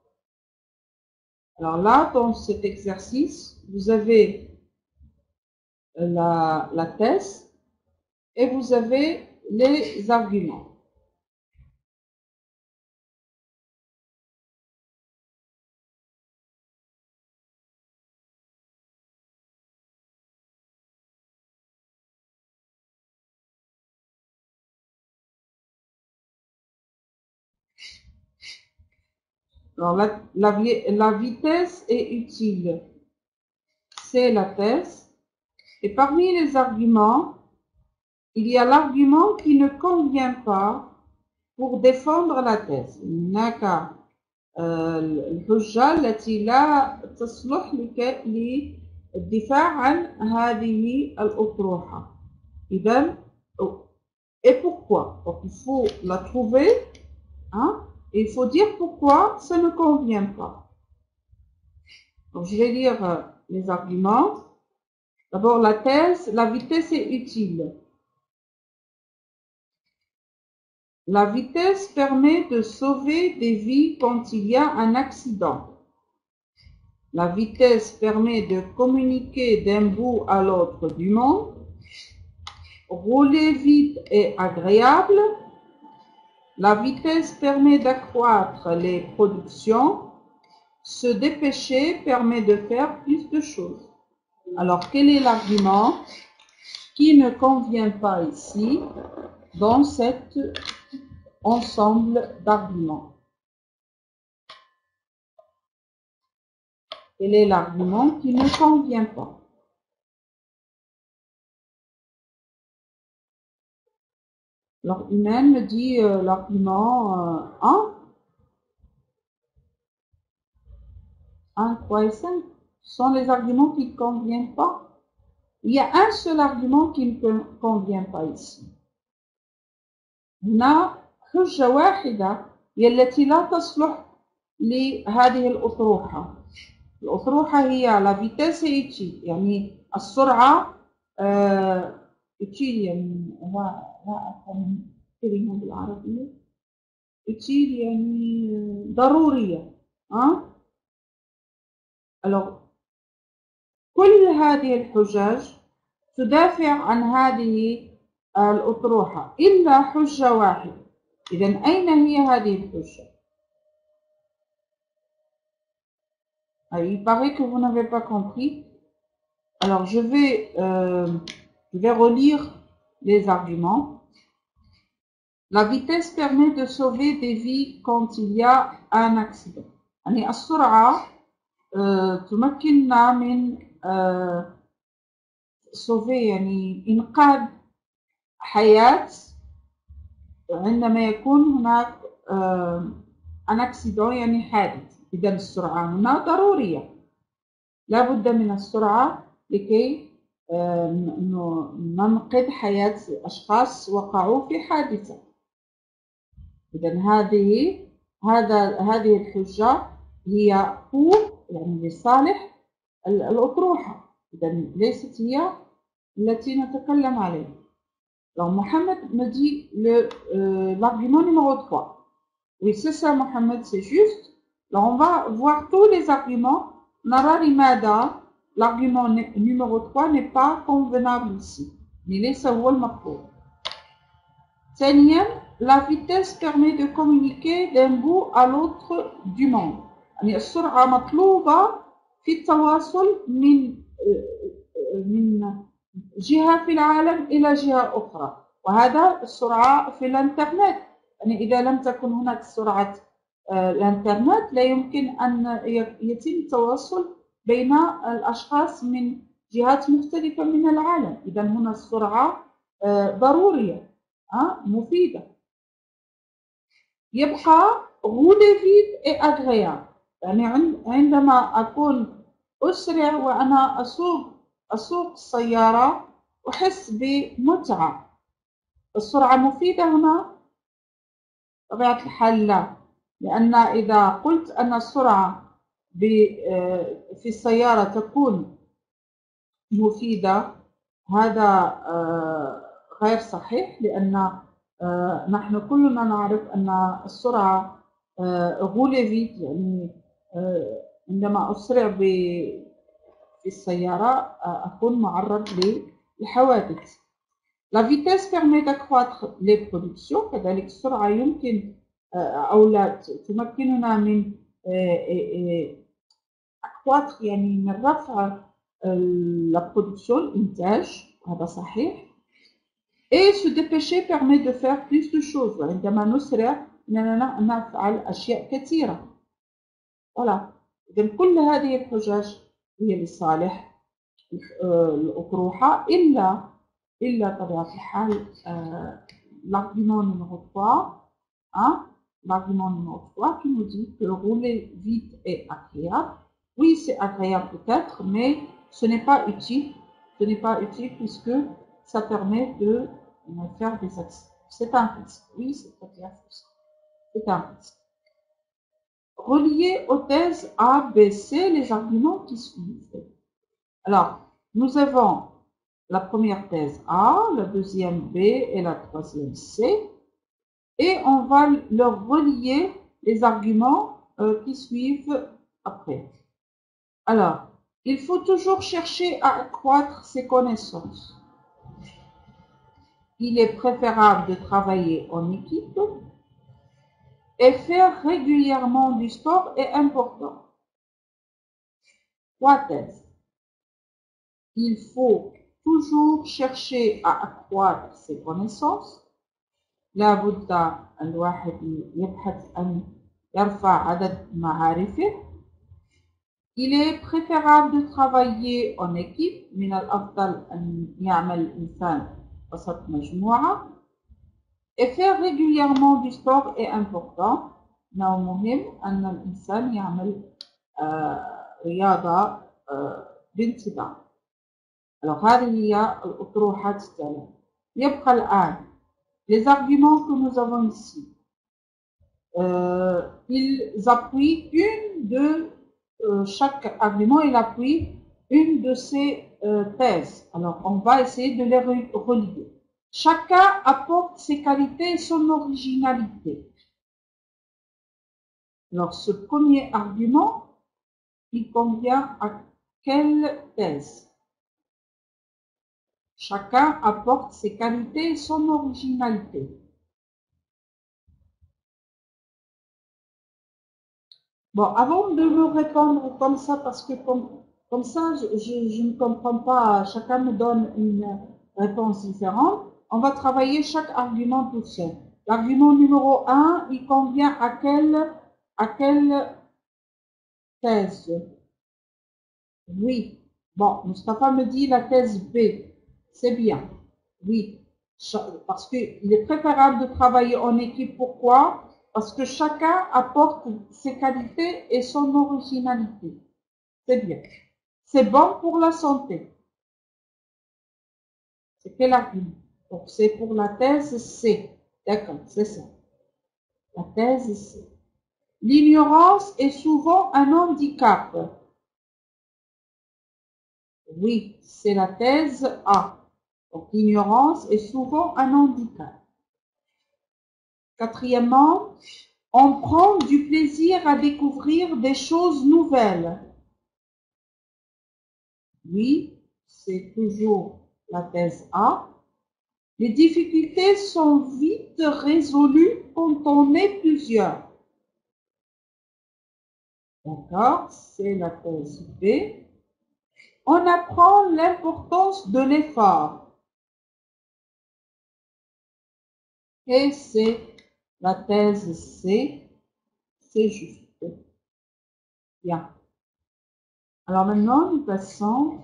Alors là, dans cet exercice, vous avez la thèse et vous avez les arguments. Alors la vitesse est utile, c'est la thèse. Et parmi les arguments, il y a l'argument qui ne convient pas pour défendre la thèse. هناك الحجة التي لا تصلح للدفاع عن هذه الأطروحة. إذن, et pourquoi? Donc il faut la trouver, et il faut dire pourquoi ça ne convient pas. Donc je vais lire les arguments. D'abord la thèse, la vitesse est utile. La vitesse permet de sauver des vies quand il y a un accident. La vitesse permet de communiquer d'un bout à l'autre du monde. Rouler vite est agréable. La vitesse permet d'accroître les productions. Se dépêcher permet de faire plus de choses. Alors, quel est l'argument qui ne convient pas ici dans cet ensemble d'arguments? Quel est l'argument qui ne convient pas? Alors, Imen me dit l'argument 1, 3 et 5 sont les arguments qui ne conviennent pas. Il y a un seul argument qui ne convient pas ici. هنا حجة واحدة هي التي لا تصلح لهذه الأطروحة. الأطروحة هي la vitesse est utile، يعني السرعة utile، يعني لا أفهم كلمة بالعربية. utile يعني ضرورية. Alors كل هذه الحجج تدافع عن هذه الأطروحة إلا حجة واحدة. إذن أين هي هذه الحجة؟ Il paraît que vous n'avez pas compris. Alors je vais relire les arguments. La vitesse permet de sauver des vies quand il y a un accident. يعني السرعة تمكننا من sauver يعني إنقاذ حياة عندما يكون هناك un accident يعني حادث. إذا السرعة هنا ضرورية، لا بد من السرعة لكي ننقذ حياة أشخاص وقعوا في حادثة. إذا هذه الحجة هي يعني لصالح الأطروحة، إذا ليست هي التي نتكلم عليها. Alors Mohamed me dit l'argument numéro 3. Oui, c'est ça Mohamed, c'est juste. Alors on va voir tous les arguments. نرى لماذا l'argument numéro 3 n'est pas convenable ici. ليس هو المطلوب. ثانيا la vitesse permet de communiquer d'un bout à l'autre du monde. يعني السرعة مطلوبة في التواصل من جهة في العالم إلى جهة أخرى، وهذا السرعة في الإنترنت. يعني إذا لم تكن هناك سرعة الإنترنت لا يمكن أن يتم التواصل بين الأشخاص من جهات مختلفة من العالم. إذا هنا السرعة ضرورية مفيدة. يبقى rouler vite et agréable. يعني عندما أكون أسرع وأنا أسوق السيارة أحس بمتعة. السرعة مفيدة هنا؟ بطبيعة الحال لا، لأن إذا قلت أن السرعة في السيارة تكون مفيدة هذا غير صحيح، لأن نحن كلنا نعرف أن السرعة rouler vite يعني عندما أسرع في السيارة أكون معرض للحوادث. La vitesse permet d'accroître les productions. كذلك السرعة يمكن أو لا تمكننا من accroître يعني من رفع la production الإنتاج، هذا صحيح. Et se dépêcher permet de faire plus de choses. عندما نسرع إننا نفعل أشياء كثيرة. voilà. إذن كل هذه الحجج هي لصالح الأطروحة إلا طبيعة الحال l'argument numéro 3, l'argument numéro 3 qui nous dit que rouler vite est agréable. Oui, c'est agréable peut-être, mais ce n'est pas utile. Ce n'est pas utile puisque ça permet de faire des accidents. C'est un risque. Oui, c'est très bien. C'est un risque. Reliés aux thèses A, B, C, les arguments qui suivent. Alors, nous avons la première thèse A, la deuxième B et la troisième C. Et on va leur relier les arguments qui suivent après. Alors, il faut toujours chercher à accroître ses connaissances. Il est préférable de travailler en équipe et faire régulièrement du sport est important. 3 thèses. Il faut toujours chercher à accroître ses connaissances. لا بد الواحد يبحث أن يرفع عدد معارفه. Il est préférable de travailler en équipe. من الأفضل أن يعمل الإنسان وسط مجموعة. Et faire régulièrement du sport est important. إنه مهم أن الإنسان يعمل رياضة بانتظام. Alors هذه هي الأطروحات التالية. يبقى الآن les arguments que nous avons ici. Ils appuient chaque argument il appuie une de ces thèses. Alors on va essayer de les relier. Chacun apporte ses qualités et son originalité. Alors ce premier argument, il convient à quelle thèse? Chacun apporte ses qualités et son originalité. Bon, avant de me répondre comme ça, parce que comme ça, je ne comprends pas, chacun me donne une réponse différente, on va travailler chaque argument tout seul. L'argument numéro 1, il convient à quelle thèse? Oui. Bon, Mustapha me dit la thèse B. C'est bien. Oui. Parce qu'il est préférable de travailler en équipe. Pourquoi? Parce que chacun apporte ses qualités et son originalité. C'est bien. C'est bon pour la santé. C'est quel argument? Donc, c'est pour la thèse C. D'accord, c'est ça. La thèse C. L'ignorance est souvent un handicap. Oui, c'est la thèse A. Donc, l'ignorance est souvent un handicap. Quatrièmement, on prend du plaisir à découvrir des choses nouvelles. Oui, c'est toujours la thèse A. Les difficultés sont vite résolues quand on est plusieurs. D'accord, c'est la thèse B. On apprend l'importance de l'effort. Et c'est la thèse C. C'est juste. Bien. Alors maintenant, nous passons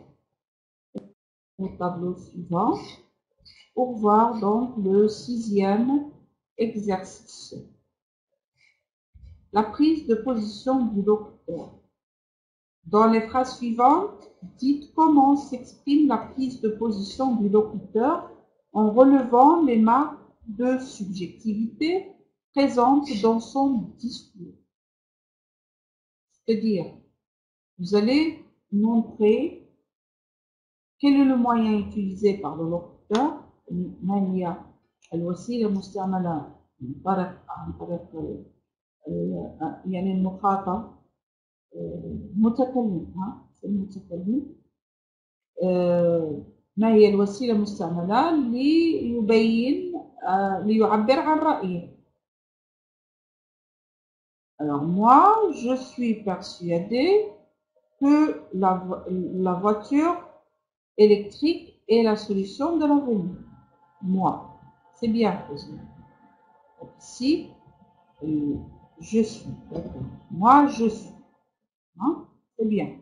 au tableau suivant pour voir donc le 6e exercice. La prise de position du locuteur. Dans les phrases suivantes, dites comment s'exprime la prise de position du locuteur en relevant les marques de subjectivité présentes dans son discours. C'est-à-dire, vous allez montrer quel est le moyen utilisé par le locuteur. ما هي الوسيلة المستعملة عن طريق يعني المخاطب المتكلم المتكلم ما هي الوسيلة المستعملة ليبين ليعبر عن رأيه. Alors moi, je suis persuadée que la voiture électrique est la solution de l'avenir. Moi, c'est bien posé. Ici, je suis. Moi, je suis. Hein? C'est bien.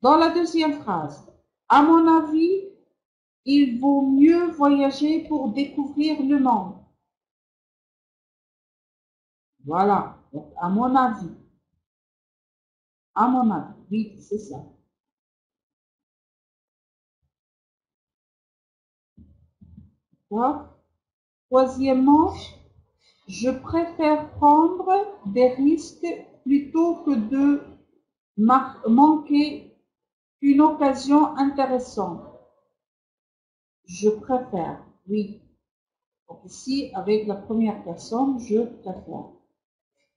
Dans la deuxième phrase, à mon avis, il vaut mieux voyager pour découvrir le monde. Voilà. Donc, à mon avis. À mon avis. Oui, c'est ça. D'accord. Troisièmement, je préfère prendre des risques plutôt que de manquer une occasion intéressante. Je préfère, oui. Donc ici, avec la première personne, je préfère.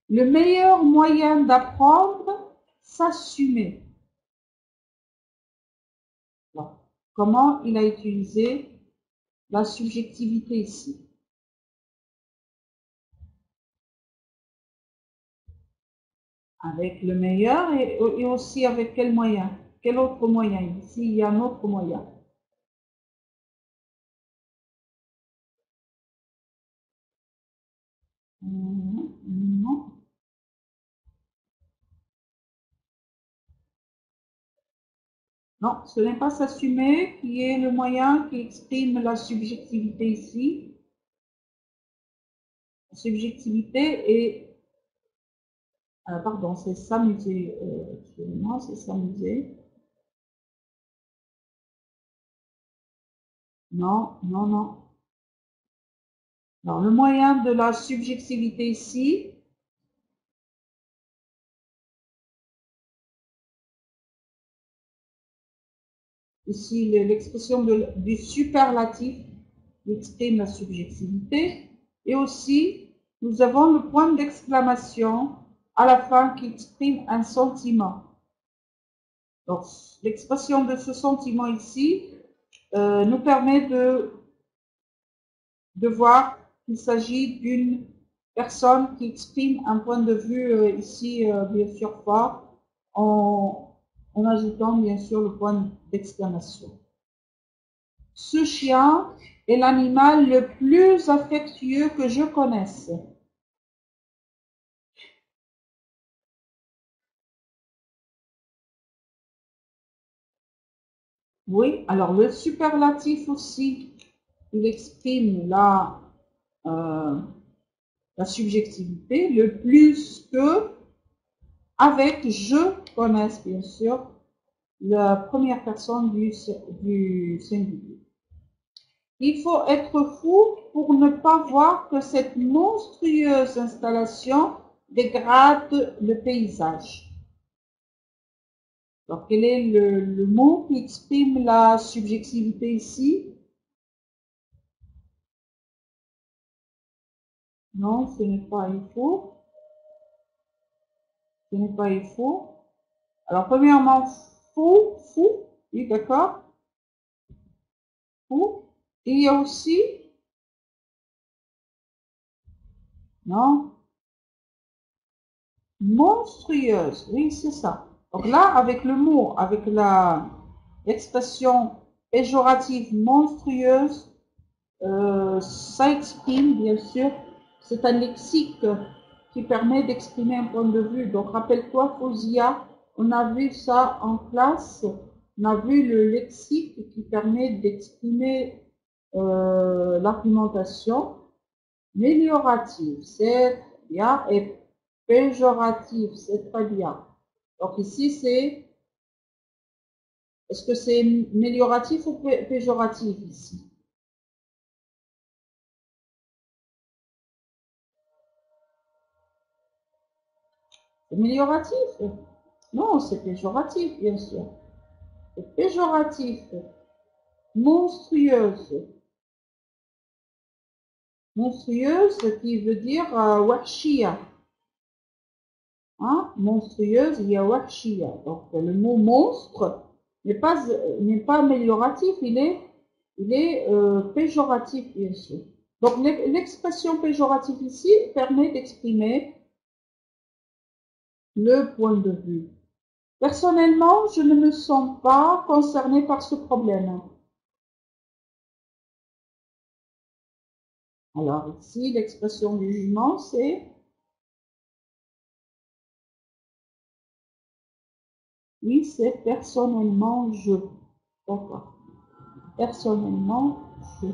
Le meilleur moyen d'apprendre, s'assumer. Bon. Comment il a utilisé la subjectivité ici? Avec le meilleur et aussi avec quel moyen? Quel autre moyen? Ici, il y a un autre moyen. Non. Non, ce n'est pas s'assumer qui est le moyen qui exprime la subjectivité ici. La subjectivité est... pardon, c'est s'amuser. Excusez-moi, c'est s'amuser. Non, non, non. Alors, le moyen de la subjectivité ici, ici l'expression du superlatif exprime la subjectivité. Et aussi, nous avons le point d'exclamation à la fin qui exprime un sentiment. Donc, l'expression de ce sentiment ici nous permet de voir qu'il s'agit d'une personne qui exprime un point de vue ici, bien sûr, fort, en ajoutant bien sûr le point d'exclamation. Ce chien est l'animal le plus affectueux que je connaisse. Oui, alors le superlatif aussi, il exprime la subjectivité, le plus que, avec je connaisse bien sûr, la première personne du singulier. Il faut être fou pour ne pas voir que cette monstrueuse installation dégrade le paysage. Alors, quel est le mot qui exprime la subjectivité ici? Non, ce n'est pas il faut. Ce n'est pas il faut. Alors, premièrement, fou, oui, d'accord, fou. Et il y a aussi, non, monstrueuse, oui, c'est ça. Donc là, avec le mot, avec l'expression péjorative monstrueuse, ça exprime, bien sûr, c'est un lexique qui permet d'exprimer un point de vue. Donc, rappelle-toi, Fausia, on a vu ça en classe, on a vu le lexique qui permet d'exprimer l'argumentation. Méliorative, c'est bien, et péjoratif, c'est très bien. Donc ici, est-ce que c'est mélioratif ou péjoratif ici? C'est mélioratif? Non, c'est péjoratif, bien sûr. C'est péjoratif. Monstrueuse. Monstrueuse qui veut dire wahshia. Hein? Monstrueuse, il y a wahshia. Donc le mot monstre n'est pas amélioratif, il est péjoratif, bien sûr. Donc l'expression péjorative ici permet d'exprimer le point de vue. Personnellement, je ne me sens pas concernée par ce problème. Alors ici, l'expression du jugement, c'est oui, c'est personnellement je. D'accord. Personnellement je.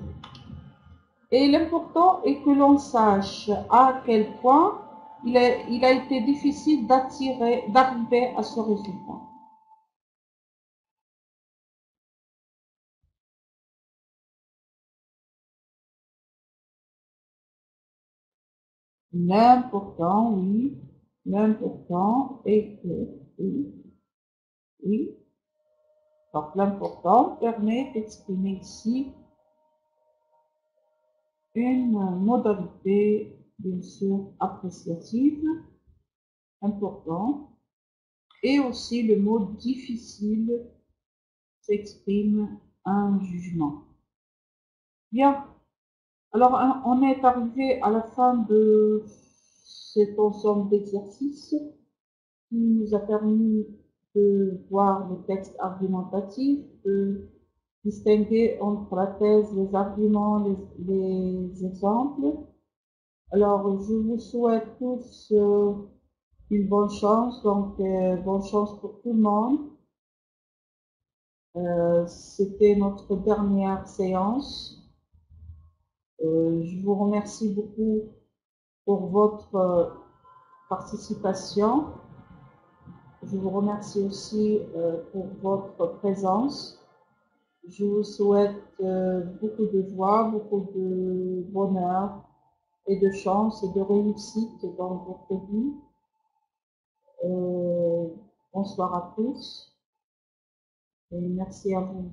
Et l'important est que l'on sache à quel point il a été difficile d'arriver à ce résultat. L'important, oui, l'important est que, oui, oui. Donc l'important permet d'exprimer ici une modalité, bien sûr, appréciative, important, et aussi le mot difficile s'exprime un jugement. Bien, alors on est arrivé à la fin de cet ensemble d'exercices qui nous a permis de voir le texte argumentatif, de distinguer entre la thèse, les arguments, les exemples. Alors, je vous souhaite tous une bonne chance, donc bonne chance pour tout le monde. C'était notre dernière séance. Je vous remercie beaucoup pour votre participation. Je vous remercie aussi pour votre présence. Je vous souhaite beaucoup de joie, beaucoup de bonheur et de chance et de réussite dans votre vie. Bonsoir à tous et merci à vous.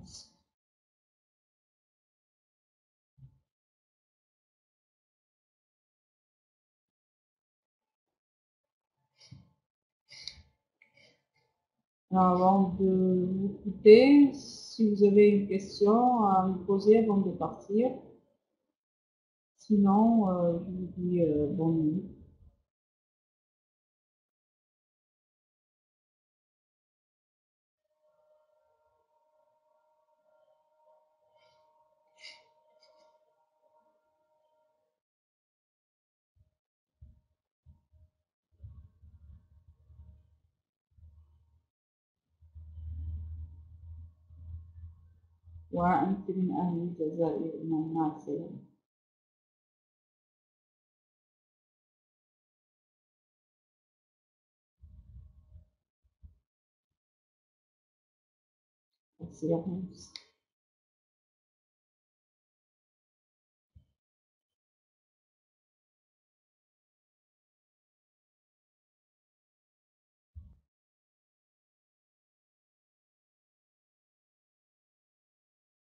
Avant de vous quitter, si vous avez une question à me poser avant de partir, sinon, je vous dis bonne nuit. وأنت من أهل الجزائر من الناس. Merci à vous.